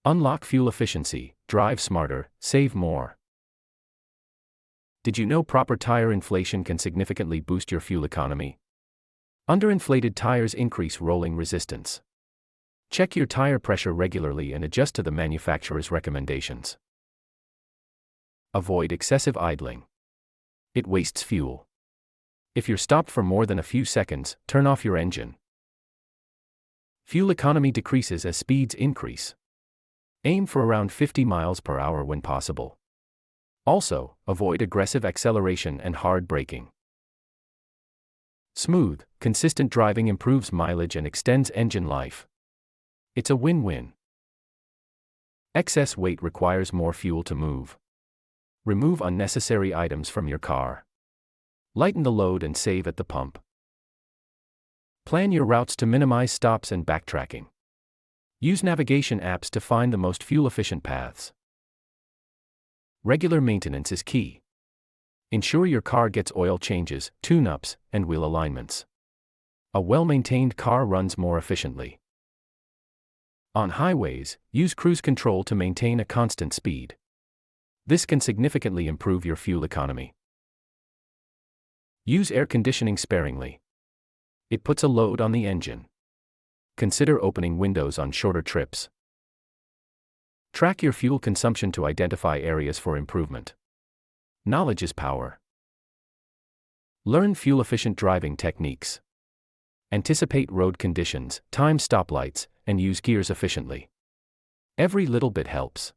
Unlock fuel efficiency, drive smarter, save more. Did you know proper tire inflation can significantly boost your fuel economy? Underinflated tires increase rolling resistance. Check your tire pressure regularly and adjust to the manufacturer's recommendations. Avoid excessive idling. It wastes fuel. If you're stopped for more than a few seconds, turn off your engine. Fuel economy decreases as speeds increase. Aim for around 50 miles per hour when possible. Also, avoid aggressive acceleration and hard braking. Smooth, consistent driving improves mileage and extends engine life. It's a win-win. Excess weight requires more fuel to move. Remove unnecessary items from your car. Lighten the load and save at the pump. Plan your routes to minimize stops and backtracking. Use navigation apps to find the most fuel-efficient paths. Regular maintenance is key. Ensure your car gets oil changes, tune-ups, and wheel alignments. A well-maintained car runs more efficiently. On highways, use cruise control to maintain a constant speed. This can significantly improve your fuel economy. Use air conditioning sparingly. It puts a load on the engine. Consider opening windows on shorter trips. Track your fuel consumption to identify areas for improvement. Knowledge is power. Learn fuel-efficient driving techniques. Anticipate road conditions, time stoplights, and use gears efficiently. Every little bit helps.